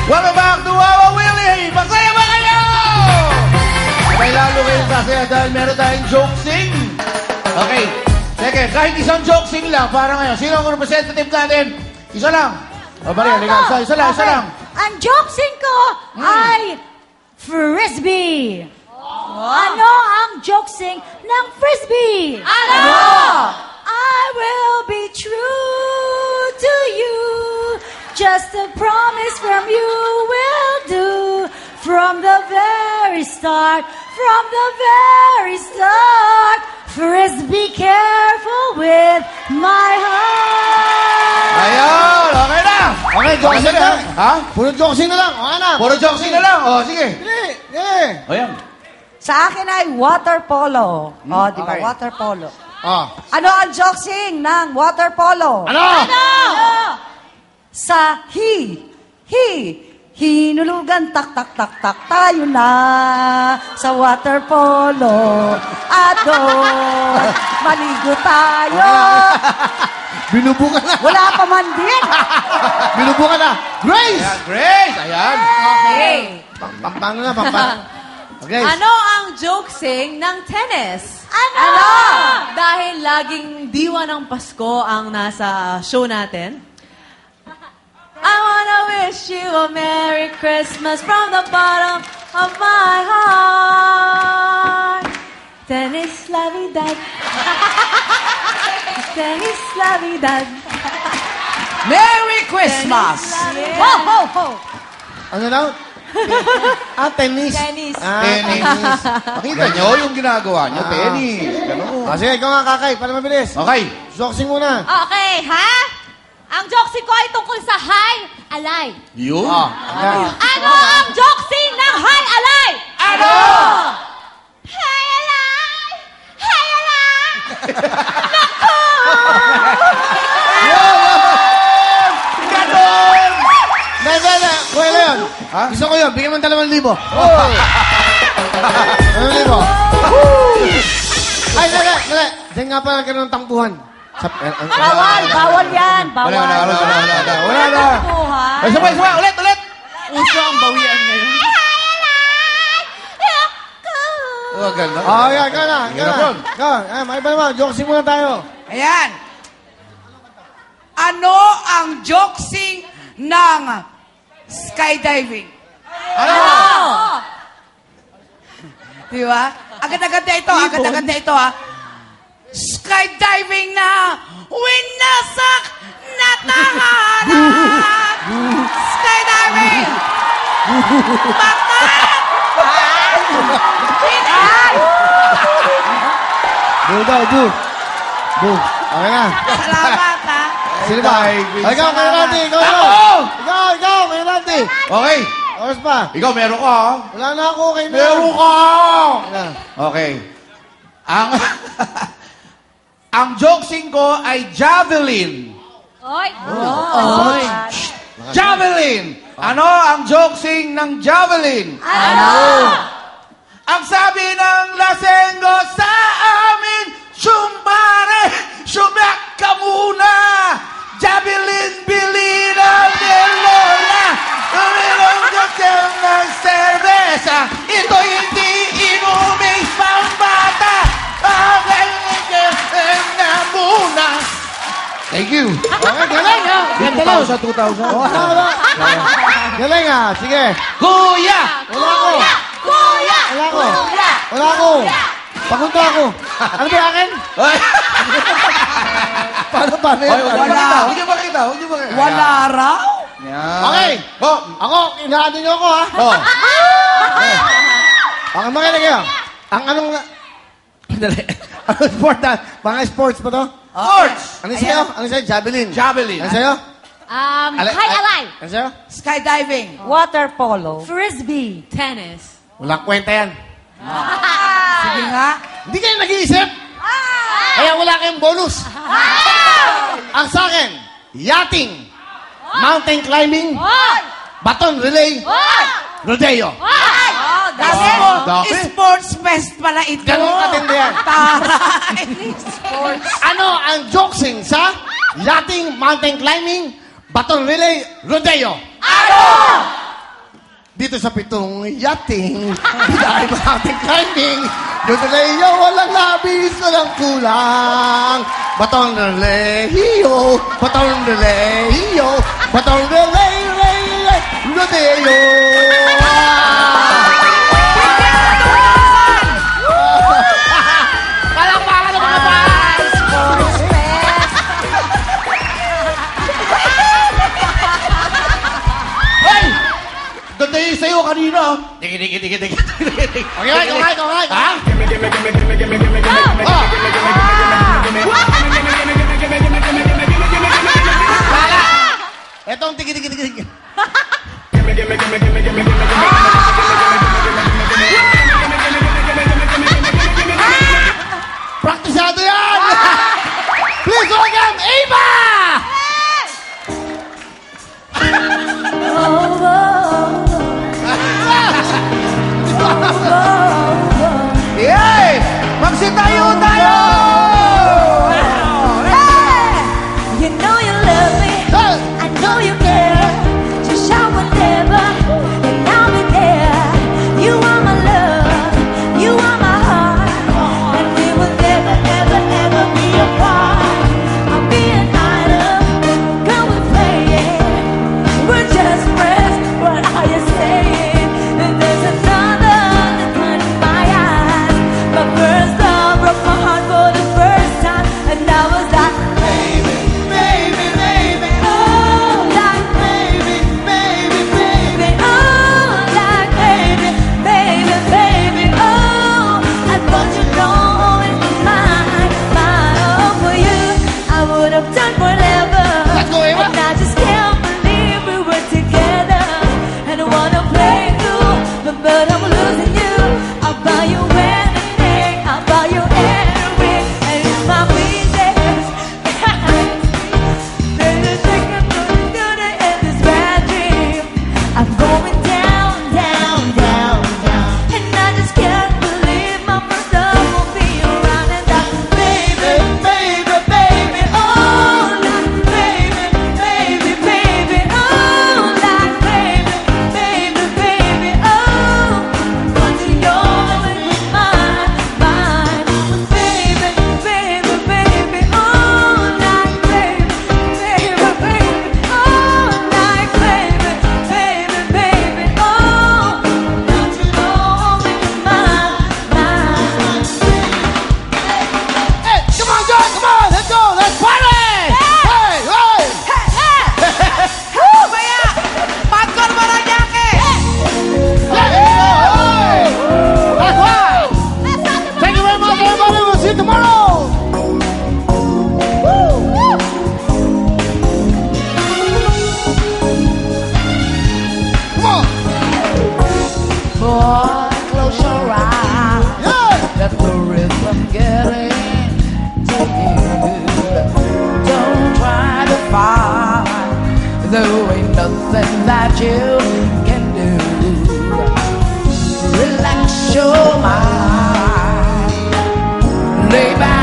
Welcome back to Wawa Willie! Masaya ba kayo? May lalo kayong sasaya dahil meron tayong joke sing. Okay. Sige, kahit isang joke sing lang para ngayon. Sino ang representative natin? Isa lang. O, Maria, liga. Isa lang. Ang joke sing ko ay Frisbee. Ano ang joke sing ng Frisbee? Ano? I will be true to you. Just a promise from you will do. From the very start. Frisbee, careful with my heart. Ayun, okay na. Okay, joksing na. Ha? Puro joksing na lang. Okay na. Puro joksing na lang. O, sige. Sige. O, yan. Sa akin ay water polo. Di ba? okay. Water polo. Ah. Ano ang joksing ng water polo? Ano? Sa hinulugan, tak, tayo na sa water polo. At doon, maligo tayo. Binubukan na. Wala pa man din. Binubukan na. Grace! Ayan, Grace. Ayan. Okay. Pampang na, pampang. Okay. Ano ang joke sing ng tennis? Ano? Dahil laging diwa ng Pasko ang nasa show natin. I wanna wish you a Merry Christmas from the bottom of my heart. Tennis la vidad. Tennis la vidad. Merry Christmas. Tennis la Ho, vidad. ho, ho. Ano daw? Tennis. Tennis. Tennis. Makita nyo yung ginagawa nyo. Tennis. Ganun. Sige, ikaw nga, Kakay. Para mabilis. Okay. Joksing muna. Okay, ha? Ang joke ko ay tungkol sa high alay. Yun. Ano ang joke sing ng high alay? Ano? High alay! High alay! Ganon! Hindi. Kuya na yun. Ha? Gusto ko yun. Bigyan mo ng 2,000. Oh. 2,000. Ay, dali. Diyan nga pala nagkaroon ng tampuhan. Bawal yan. Bawal. Wala na. Buhay. Ay, sabay. Ulit. Uso ang bawian ngayon. Oh, ganda. Yan. Ikaw na. May iba naman. Joksing muna tayo. Ayan. Ano ang joksing ng skydiving? Ano? Di ba? Agad-agad na ito, ha? Skydiving na winasak na tahanan! Skydiving! Bakit? Bu. Okay na. Salamat, ha? Sino ba? Ikaw, Kuya Randy. Ikaw. Kuya Randy. Okay. Oras pa. Ikaw, meron ka, ha? Wala na ako. Okay na. Meron ka! Wala. Okay. Ang joksing ko ay javelin. Oy. Javelin! Ano ang joksing ng javelin? Ano? Ang sabi ng lasenggo sa amin, sumak ka muna! Javelin, bilina, nilola! Uminom ka ng serbesa! Ito hindi inuming pambata! Na muna! Thank you! Okay, galing ha. Ganda lang. 2,000. Galing ha. Sige. Kuya! Wala ako. Pakunta ako. Ano ba akin? Paano yan? Huwag niyo makita. Wala raw? Yan. Okay. Oh. Ako, inaano niyo ako ha. Oh. Ang makinig kayo. Ang anong... Dali. Anong sport na? Mga sports pa to? Sports! Ano sa'yo? Javelin. Javelin. Ano sa'yo? High alay. Ano sa'yo? Skydiving. Water polo. Frisbee. Tennis. Walang kwenta yan. Sige nga. Hindi kayo nag-iisip. Kaya wala kayong bonus. Ang sa akin, yachting, mountain climbing, baton relay, rodeo. Dami. Sports fest pala ito. Ganun katindi yan. Taray. Ano ang joksing sa yachting, mountain climbing, baton relay, rodeo? dito sa pitong yating. Dahil sa ating climbing, doon na iyo walang labis na lang kulang. Batong relehiyo, batong relehiyo, batong relehiyo. Palakpakan ng mga fans! Hey! Ganda yung sa'yo kanina. Digi. Okay. Ha? Etong tigi. Praktisado yan! Please welcome Ava! Yay! Magsitayo tayo! You know you love me, I know you care. Just shout whenever, and I'll be there. You are my love, you are my heart, and we will never, ever, ever be apart. I'll be an idol, girl, we're playing. We're just friends, what are you saying? And there's another that's in my eyes. My first love broke my heart for the first time, and I was like, baby, oh, like baby, oh, like baby, oh, I thought you know it was mine, oh, for you, I would have done whatever. Let's go, Ava. And I just can't believe we were together, and I wanna play cool, but I'm losing you. I'll buy you anything, I'll buy you everything, and it's my business. There's a second beauty in this bad dream. I'm going down, and I just can't believe my first love will be around. And that baby, oh, like baby, oh, like baby, oh, but you're always mine, baby, oh, like baby, oh, like baby, oh, but you're always mine. Hey, come on, John, come on, let's go, let's party! Hey! Kaya, Popcorn Paranaque! That's right! Thank you very much, everybody. We'll see you tomorrow. Come on. Boy, close your eyes. Yeah. Let the rhythm get into you. Don't try to fight. There ain't nothing that you can do. Relax your mind. Lay back.